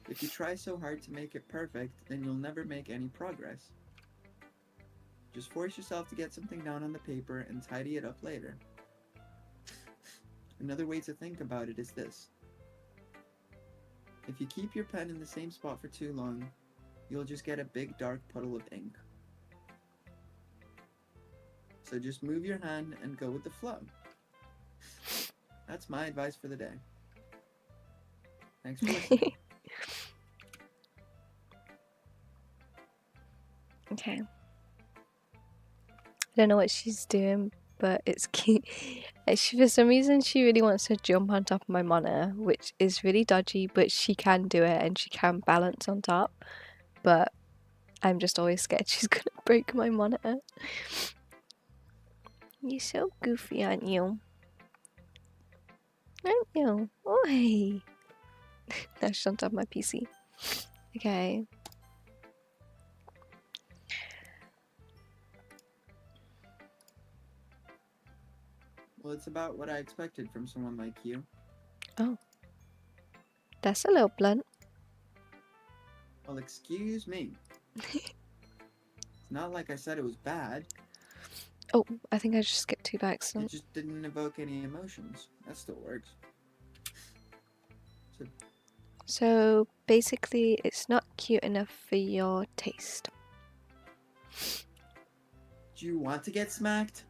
If you try so hard to make it perfect, then you'll never make any progress. Just force yourself to get something down on the paper and tidy it up later. Another way to think about it is this. If you keep your pen in the same spot for too long, you'll just get a big dark puddle of ink. So just move your hand and go with the flow. That's my advice for the day. Thanks for listening. Okay. I don't know what she's doing, but it's cute. For some reason, she really wants to jump on top of my monitor, which is really dodgy, but she can do it and she can balance on top. But I'm just always scared she's gonna break my monitor. You're so goofy, aren't you? Aren't you? Oh, hey. Now she's on top of my PC. Okay. Well, it's about what I expected from someone like you. Oh. That's a little blunt. Well, excuse me. It's not like I said it was bad. Oh, I think I just skipped 2 by It accident. just didn't evoke any emotions. That still works. So basically, it's not cute enough for your taste. Do you want to get smacked?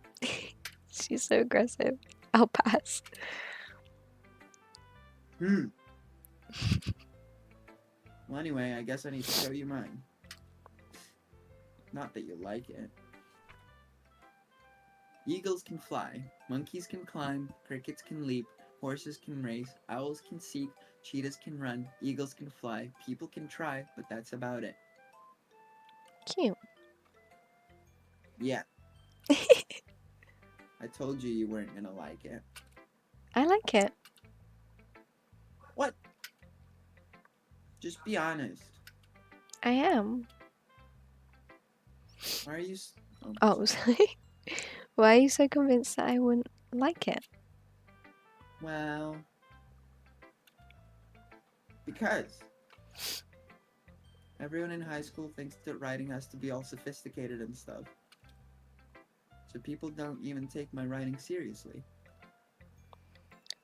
She's so aggressive. I'll pass. Well, anyway, I guess I need to show you mine. Not that you like it. Eagles can fly, monkeys can climb, crickets can leap, horses can race, owls can seek, cheetahs can run, eagles can fly, people can try, but that's about it. Cute. Yeah. I told you weren't gonna like it. I like it. What? Just be honest. I am. Why are you... Oh, sorry. Why are you so convinced that I wouldn't like it? Well... Because... Everyone in high school thinks that writing has to be all sophisticated and stuff. So people don't even take my writing seriously.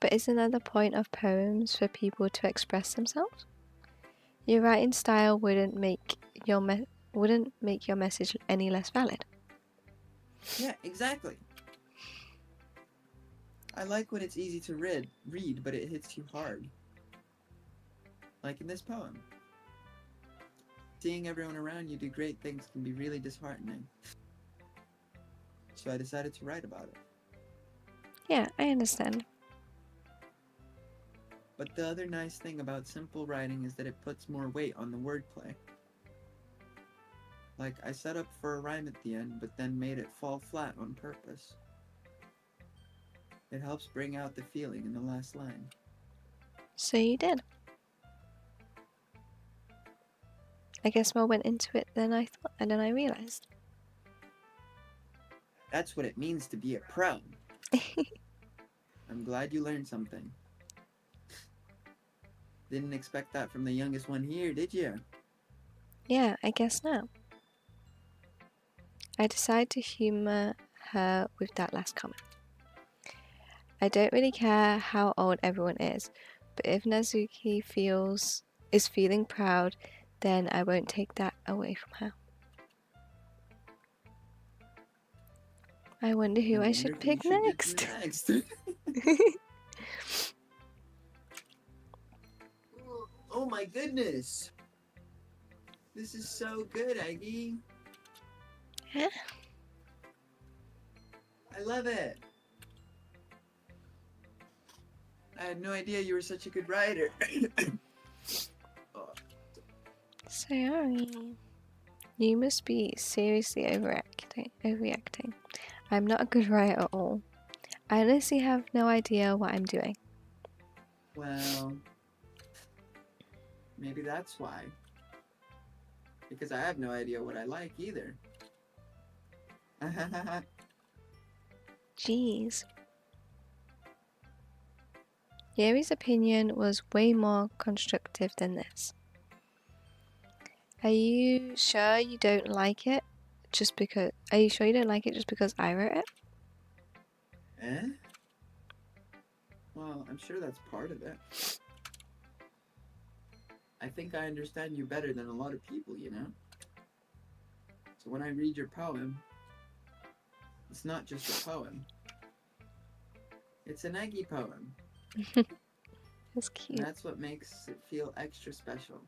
But isn't that the point of poems, for people to express themselves? Your writing style wouldn't make your message any less valid. Yeah, exactly. I like when it's easy to read, but it hits you hard. Like in this poem. Seeing everyone around you do great things can be really disheartening. So I decided to write about it. Yeah, I understand. But the other nice thing about simple writing is that it puts more weight on the wordplay. Like, I set up for a rhyme at the end, but then made it fall flat on purpose. It helps bring out the feeling in the last line. So you did. I guess more went into it than I thought, and then I realised. That's what it means to be a pro. I'm glad you learned something. Didn't expect that from the youngest one here, did you? Yeah, I guess not. I decided to humour her with that last comment. I don't really care how old everyone is, but if Nazuki is feeling proud, then I won't take that away from her. I wonder who I should pick next. Oh my goodness! This is so good, Aggie. Huh? I love it. I had no idea you were such a good writer. Sorry. You must be seriously overreacting. I'm not a good writer at all. I honestly have no idea what I'm doing. Well, maybe that's why. Because I have no idea what I like either. Jeez. Yuri's opinion was way more constructive than this. Are you sure you don't like it just because... Are you sure you don't like it just because I wrote it? Eh? Well, I'm sure that's part of it. I think I understand you better than a lot of people, you know? So when I read your poem, it's not just a poem. It's an eggy poem. That's And cute. that's what makes it feel extra special.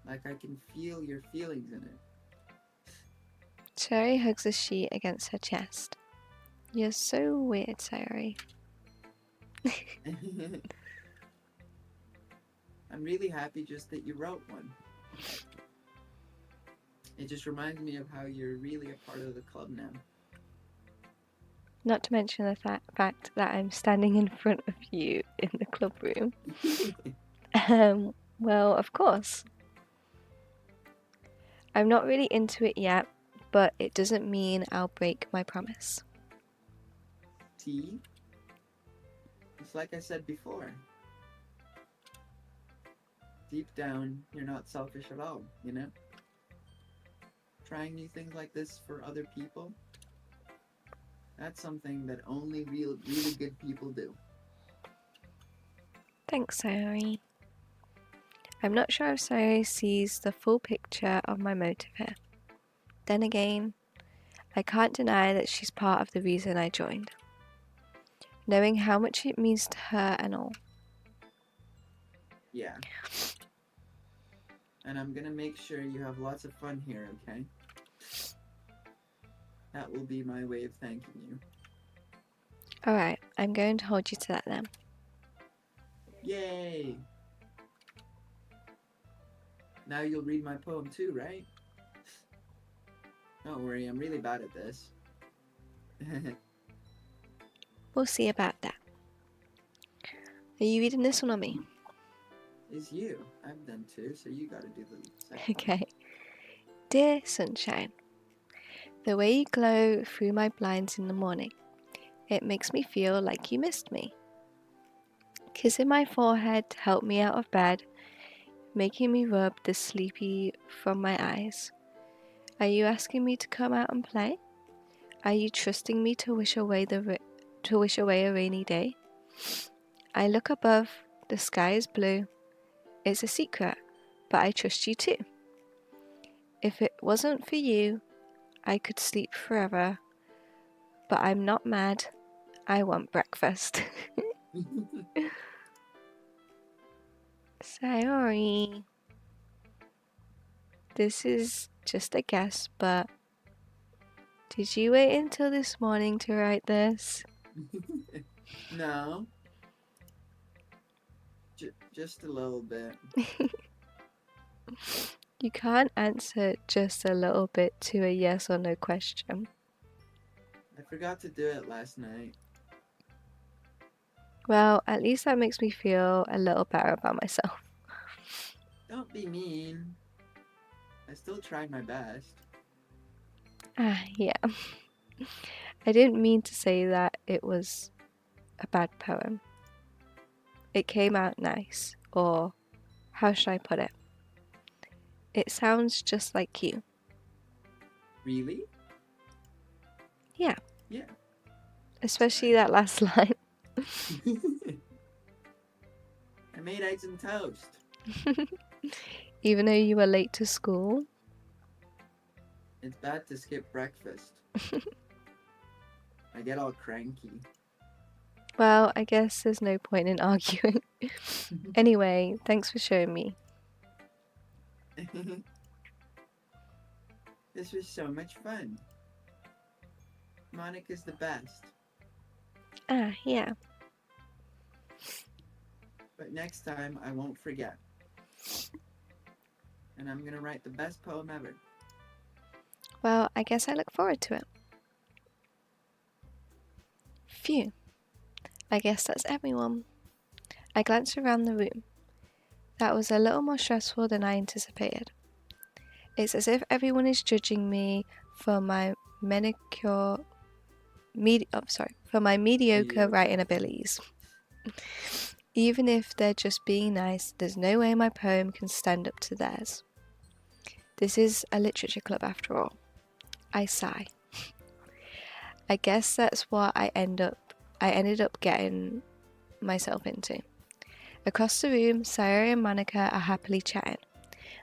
Like I can feel your feelings in it. Sayori hugs the sheet against her chest. You're so weird, Sayori. I'm really happy just that you wrote one. It just reminds me of how you're really a part of the club now. Not to mention the fact that I'm standing in front of you in the club room. Well, of course. I'm not really into it yet, but it doesn't mean I'll break my promise. See? It's like I said before. Deep down, you're not selfish at all, you know? Trying new things like this for other people, that's something that only really good people do. Thanks, Sayori. I'm not sure if Sayori sees the full picture of my motive here. Then again, I can't deny that she's part of the reason I joined. Knowing how much it means to her and all. Yeah. And I'm gonna make sure you have lots of fun here, okay? That will be my way of thanking you. Alright, I'm going to hold you to that then. Yay! Now you'll read my poem too, right? Don't worry, I'm really bad at this. We'll see about that. Are you reading this one or me? It's you. I've done two, so you gotta do the second one. Okay. Dear sunshine, the way you glow through my blinds in the morning, it makes me feel like you missed me. Kissing my forehead to help me out of bed, making me rub the sleepy from my eyes. Are you asking me to come out and play? Are you trusting me to wish away a rainy day? I look above, the sky is blue. It's a secret, but I trust you too. If it wasn't for you, I could sleep forever. But I'm not mad. I want breakfast. Sayori. This is just a guess, but did you wait until this morning to write this? No. Just a little bit. You can't answer just a little bit to a yes or no question. I forgot to do it last night. Well, at least that makes me feel a little better about myself. Don't be mean. I still tried my best. Yeah. I didn't mean to say that it was a bad poem. It came out nice, or how should I put it? It sounds just like you. Really? Yeah. Yeah. Especially that last line. I made eggs and toast. Even though you were late to school. It's bad to skip breakfast. I get all cranky. Well, I guess there's no point in arguing. Anyway, thanks for showing me. This was so much fun. Monica's the best. Yeah. But next time I won't forget. And I'm gonna write the best poem ever. Well, I guess I look forward to it. Phew. I guess that's everyone. I glanced around the room. That was a little more stressful than I anticipated. It's as if everyone is judging me for my mediocre writing abilities. Even if they're just being nice, there's no way my poem can stand up to theirs. This is a literature club after all. I sigh. I guess that's what I ended up getting myself into. Across the room, Sayori and Monica are happily chatting.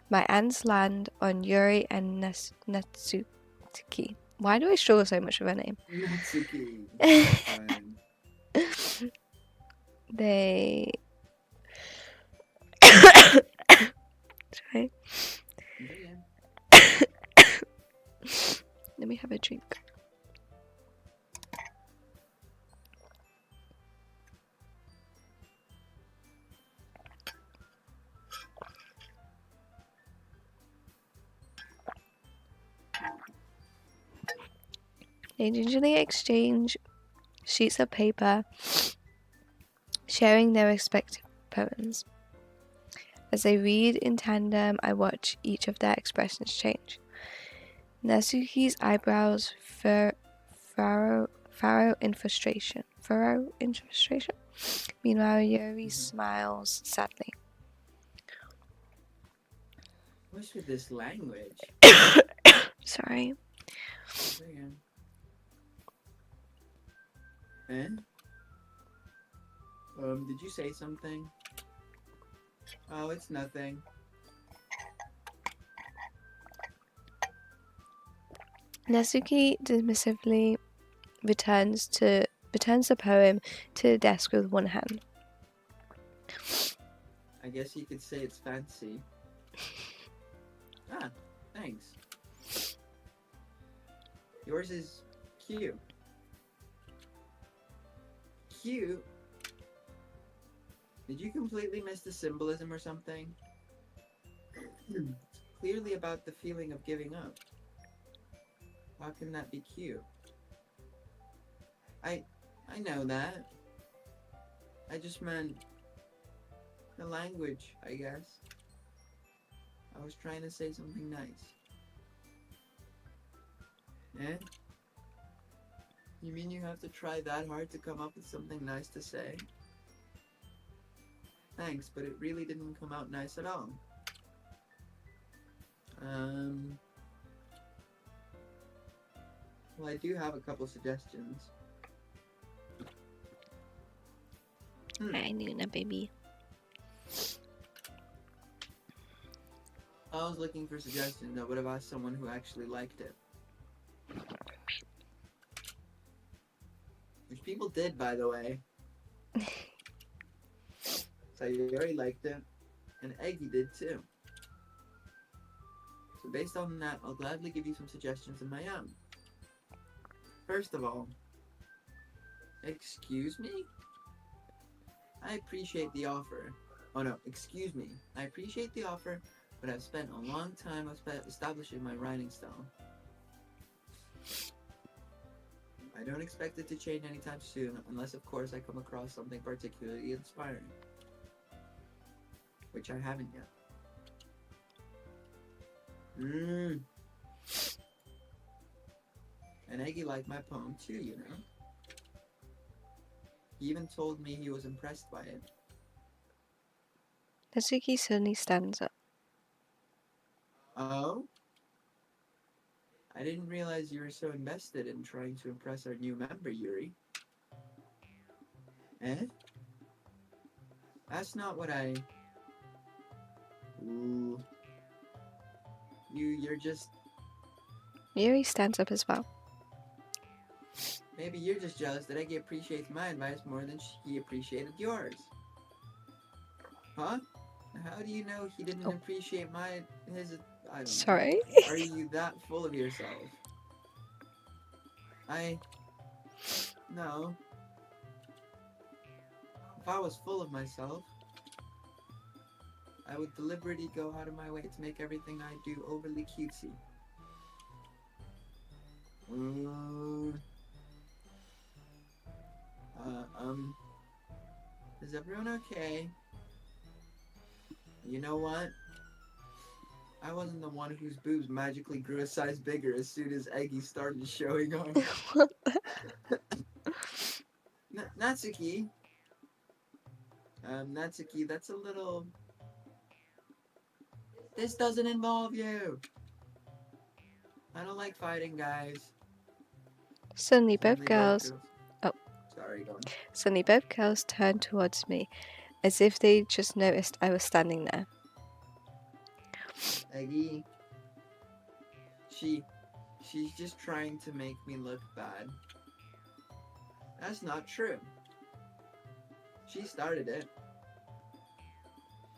My hands land on Yuri and Natsuki. Why do I struggle so much with her name? Natsuki. Fine. They... Sorry. Let me have a drink. They usually exchange sheets of paper, sharing their respective poems. As they read in tandem, I watch each of their expressions change. Natsuki's eyebrows furrow in frustration. Meanwhile, Yuri smiles sadly. What's with this language? Sorry. Eh? Did you say something? Oh, it's nothing. Natsuki dismissively returns the poem to the desk with one hand. I guess you could say it's fancy. Ah, thanks. Yours is cute. Cute? Did you completely miss the symbolism or something? Clearly about the feeling of giving up. How can that be cute? I know that. I just meant the language, I guess. I was trying to say something nice. Eh? You mean you have to try that hard to come up with something nice to say? Thanks, but it really didn't come out nice at all. Well, I do have a couple suggestions. I knew that, baby. I was looking for suggestions. I would have asked someone who actually liked it. Which people did, by the way. So you already liked it. And Eggy did too. So based on that, I'll gladly give you some suggestions of my own. First of all, excuse me? I appreciate the offer. Oh no, excuse me. I appreciate the offer, but I've spent a long time establishing my writing style. I don't expect it to change anytime soon, unless of course I come across something particularly inspiring. Which I haven't yet. And Eggy liked my poem too, you know. He even told me he was impressed by it. Natsuki suddenly stands up. Oh? I didn't realize you were so invested in trying to impress our new member, Yuri. Eh? That's not what I... Ooh. You're just... Yuri stands up as well. Maybe you're just jealous that Eggy appreciates my advice more than he appreciated yours. Huh? How do you know he didn't appreciate his... I don't Sorry? know. Are you that full of yourself? No. If I was full of myself, I would deliberately go out of my way to make everything I do overly cutesy. Is everyone okay? You know what? I wasn't the one whose boobs magically grew a size bigger as soon as Eggy started showing off. Natsuki. Natsuki, that's a little... This doesn't involve you! I don't like fighting, guys. Suddenly both Suddenly girls oh Sorry, go on. suddenly both girls turned towards me, as if they just noticed I was standing there. Eggy, she's just trying to make me look bad. That's not true. She started it.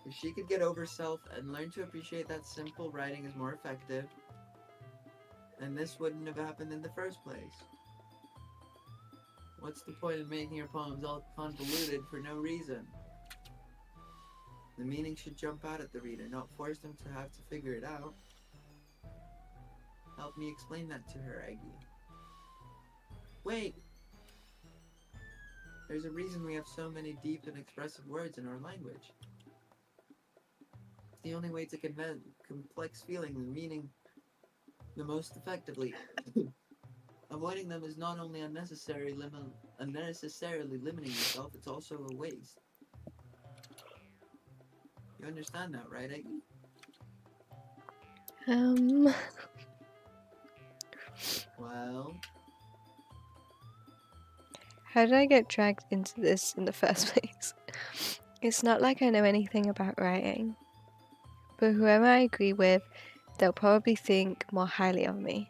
If she could get over self and learn to appreciate that simple writing is more effective, then this wouldn't have happened in the first place. What's the point of making your poems all convoluted for no reason? The meaning should jump out at the reader, not force them to have to figure it out. Help me explain that to her, Eggy. Wait! There's a reason we have so many deep and expressive words in our language. It's the only way to convey complex feeling and meaning the most effectively. Avoiding them is not only unnecessarily limiting yourself, it's also a waste. You understand that, right, Eggy? Well, How did I get dragged into this in the first place? It's not like I know anything about writing, but whoever I agree with, they'll probably think more highly of me.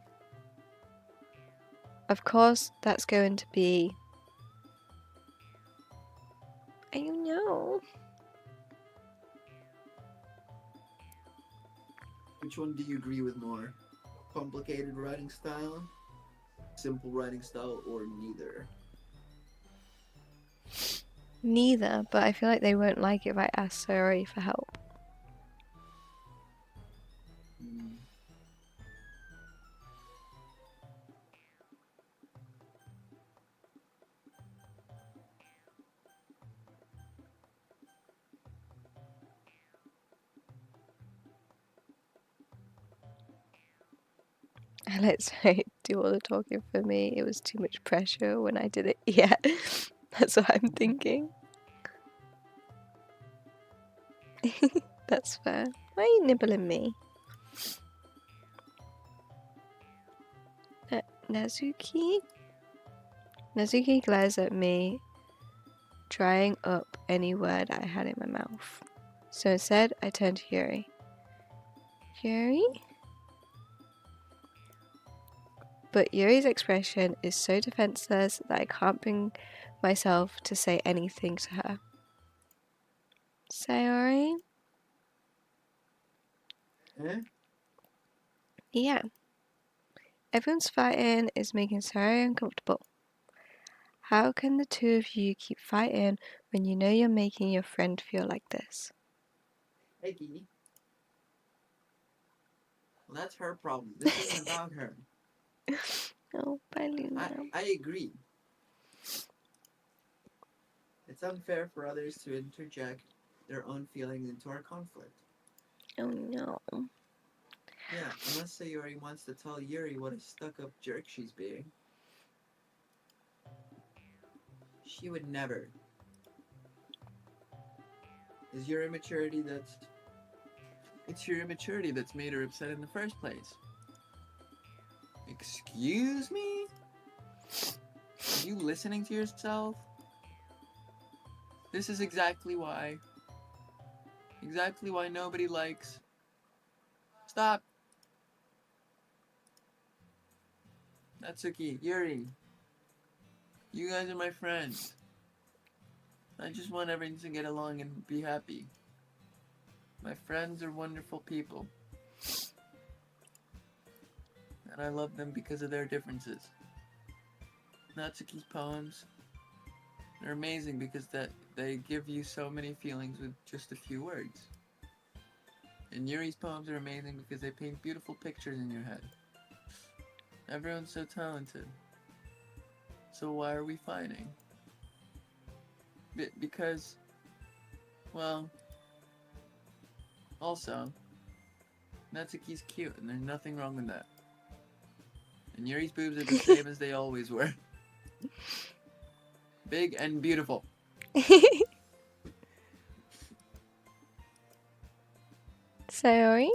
Of course, that's going to be... I don't know. which one do you agree with more? Complicated writing style, simple writing style, or neither? Neither, but I feel like they won't like it if I ask Sayori for help. Hmm. I let Sayori do all the talking for me. It was too much pressure when I did it. Yeah, that's what I'm thinking. That's fair. Why are you nibbling me? Nazuki? Nazuki glares at me, drying up any word I had in my mouth. So instead, I turned to Yuri. Yuri? But Yuri's expression is so defenseless that I can't bring myself to say anything to her. Sayori? Eh? Yeah. Everyone's fighting is making Sayori uncomfortable. How can the two of you keep fighting when you know you're making your friend feel like this? Eggy. Well, that's her problem. This isn't about her. Oh, bye, Luna. I agree. It's unfair for others to interject their own feelings into our conflict. Oh no. Yeah, unless Sayori wants to tell Yuri what a stuck-up jerk she's being. She would never. It's your immaturity that's made her upset in the first place. Excuse me? Are you listening to yourself? This is exactly why nobody likes... Stop! Natsuki, Yuri, you guys are my friends. I just want everyone to get along and be happy. My friends are wonderful people. And I love them because of their differences. Natsuki's poems are amazing because they give you so many feelings with just a few words. And Yuri's poems are amazing because they paint beautiful pictures in your head. Everyone's so talented. So why are we fighting? Because, well, also, Natsuki's cute and there's nothing wrong with that. And Yuri's boobs are the same as they always were. Big and beautiful. Sayori?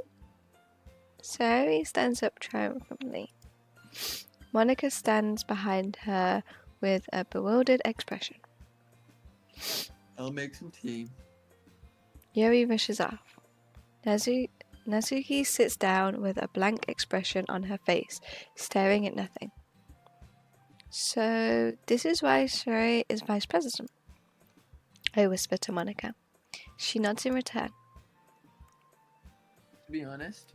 Sayori stands up triumphantly. Monica stands behind her with a bewildered expression. I'll make some tea. Yuri rushes off. Nazuki sits down with a blank expression on her face, staring at nothing. So, this is why Sayori is vice president, I whisper to Monica. She nods in return. To be honest,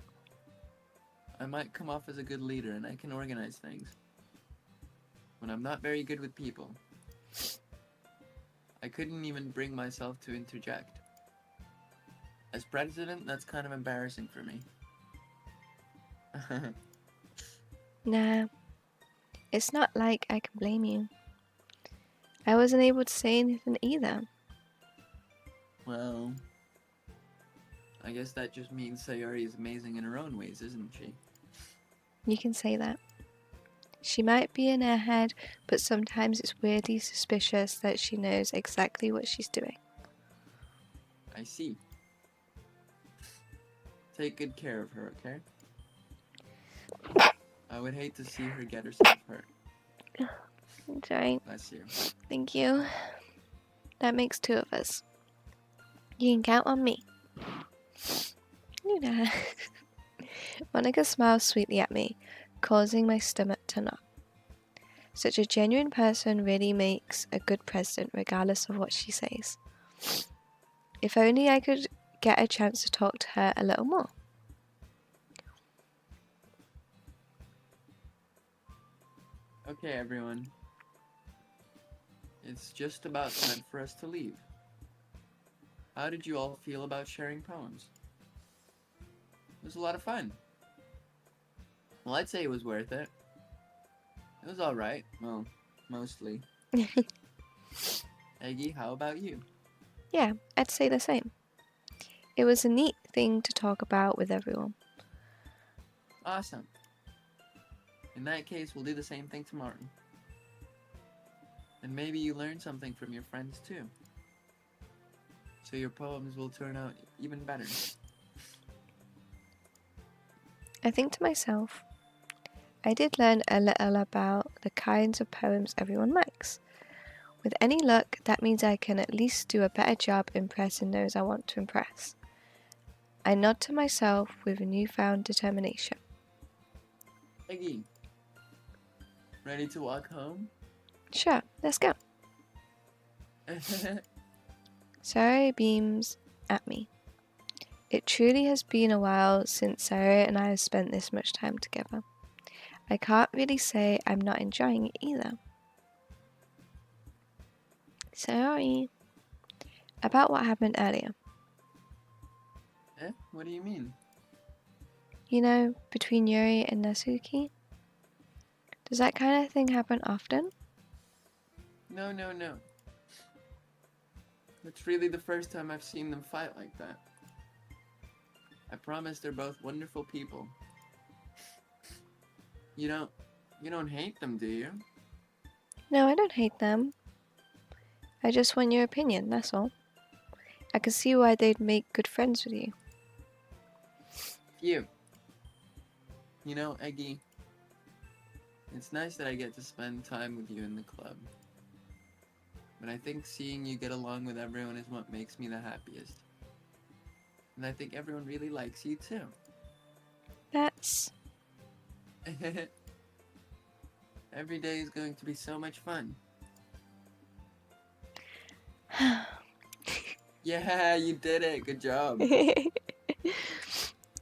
I might come off as a good leader and I can organize things. But I'm not very good with people. I couldn't even bring myself to interject. As president, that's kind of embarrassing for me. Nah, it's not like I can blame you. I wasn't able to say anything either. Well, I guess that just means Sayori is amazing in her own ways, isn't she? You can say that. She might be an airhead, but sometimes it's weirdly suspicious that she knows exactly what she's doing. I see. Take good care of her, okay? I would hate to see her get herself hurt. It's alright. Bless you. Thank you. That makes two of us. You can count on me. Luna. Monica smiles sweetly at me, causing my stomach to knot. Such a genuine person really makes a good president, regardless of what she says. If only I could get a chance to talk to her a little more. Okay, everyone. It's just about time for us to leave. How did you all feel about sharing poems? It was a lot of fun. Well, I'd say it was worth it. It was alright. Well, mostly. Eggy, how about you? Yeah, I'd say the same. It was a neat thing to talk about with everyone. Awesome. In that case, we'll do the same thing tomorrow. And maybe you learn something from your friends too. So your poems will turn out even better. I think to myself, I did learn a little about the kinds of poems everyone likes. With any luck, that means I can at least do a better job impressing those I want to impress. I nod to myself with a newfound determination. Eggy, ready to walk home? Sure, let's go. Sayori beams at me. It truly has been a while since Sayori and I have spent this much time together. I can't really say I'm not enjoying it either. Sayori, about what happened earlier. What do you mean? You know, between Yuri and Natsuki? Does that kind of thing happen often? No. It's really the first time I've seen them fight like that. I promise they're both wonderful people. You don't hate them, do you? No, I don't hate them. I just want your opinion, that's all. I can see why they'd make good friends with you. You. You know, Eggy, it's nice that I get to spend time with you in the club. But I think seeing you get along with everyone is what makes me the happiest. And I think everyone really likes you too. That's... Every day is going to be so much fun. Yeah, you did it. Good job.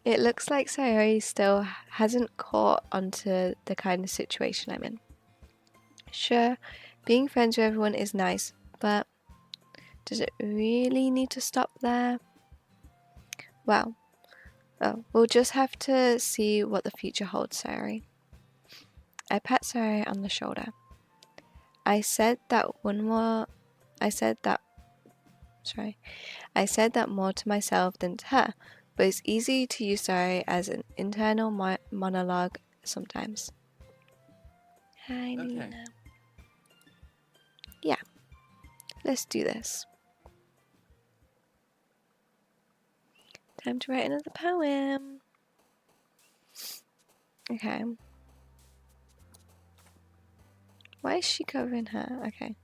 It looks like Sayori still hasn't caught onto the kind of situation I'm in. Sure, being friends with everyone is nice, but does it really need to stop there? Well, we'll just have to see what the future holds, Sayori. I pat Sayori on the shoulder. I said that more to myself than to her, but it's easy to use Sayori as an internal monologue sometimes. Hi, Okay. Nina. Yeah, let's do this. Time to write another poem. Okay. Why is she covering her? Okay.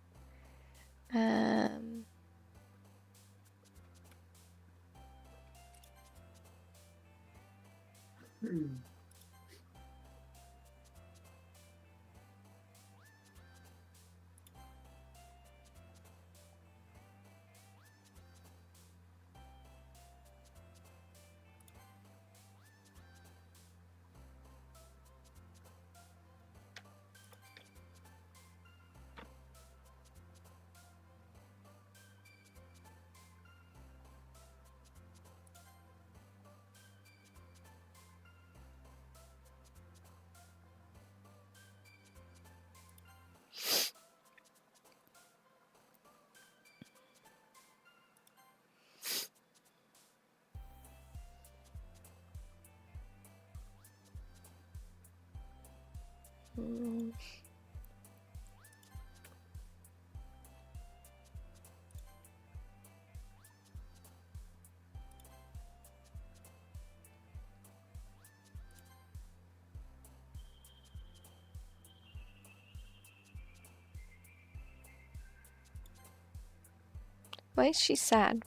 Why is she sad?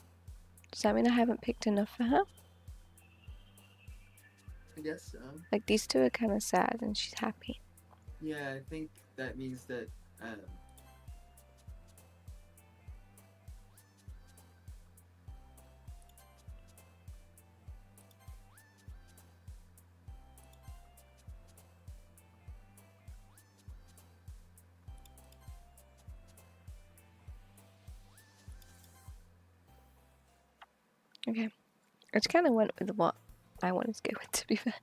Does that mean I haven't picked enough for her? I guess so. Like, these two are kind of sad and she's happy. Yeah, I think that means that Okay. I just kind of went with what I wanted to go with, to be fair.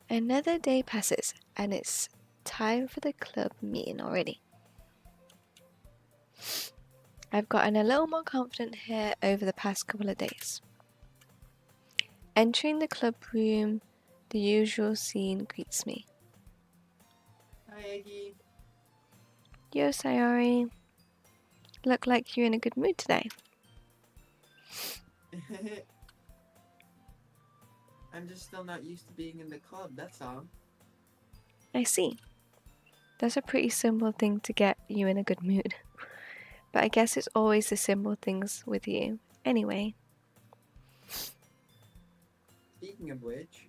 Another day passes, and it's time for the club meeting already. I've gotten a little more confident here over the past couple of days. Entering the club room, the usual scene greets me. Hi, Eggy. Yo, Sayori. Look like you're in a good mood today. I'm just still not used to being in the club, that's all. I see. That's a pretty simple thing to get you in a good mood. But I guess it's always the simple things with you. Anyway. Speaking of which,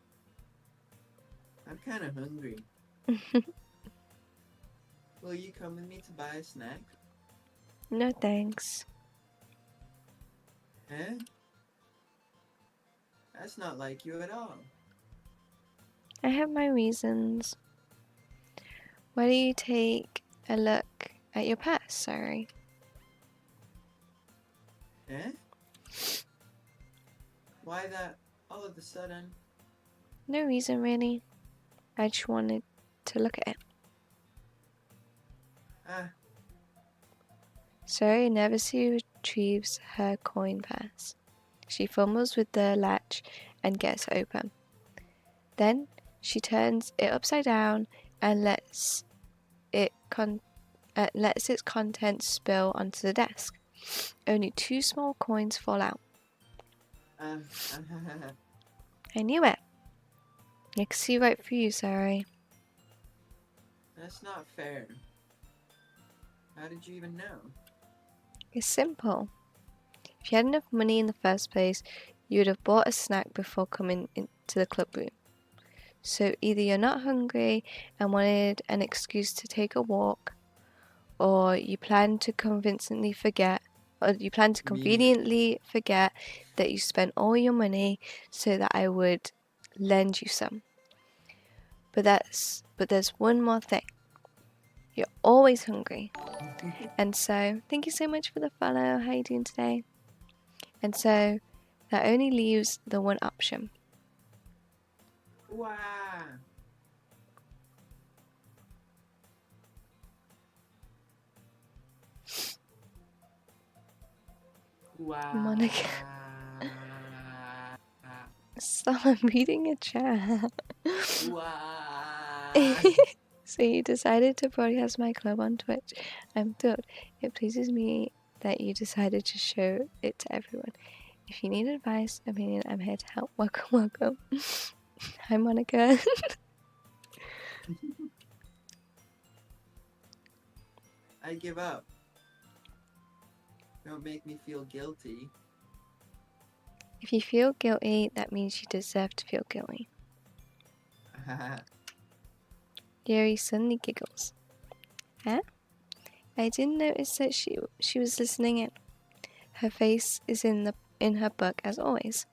I'm kind of hungry. Will you come with me to buy a snack? No thanks. Eh? That's not like you at all. I have my reasons. Why don't you take a look at your purse, sorry? Eh? Why that all of a sudden? No reason really. I just wanted to look at it. Ah, Sorry nervously retrieves her coin purse. She fumbles with the latch and gets it open. Then she turns it upside down and lets its contents spill onto the desk. Only 2 small coins fall out. I knew it. I could see right through you, sorry. That's not fair. How did you even know? It's simple. If you had enough money in the first place, you would have bought a snack before coming into the club room. So either you're not hungry and wanted an excuse to take a walk, or you plan to conveniently forget that you spent all your money so that I would lend you some. But there's one more thing. You're always hungry. And so, thank you so much for the follow. How are you doing today? And so, that only leaves the one option. Wow. Wow. Monica. Stop, I'm reading a chat. Wow. So you decided to broadcast my club on Twitch. I'm thrilled. It pleases me that you decided to show it to everyone. If you need advice, opinion, I'm here to help. Welcome, welcome. Hi, Monica. I give up. Don't make me feel guilty. If you feel guilty, that means you deserve to feel guilty. Yuri suddenly giggles. Huh? I didn't notice that she was listening in. Her face is in her book as always.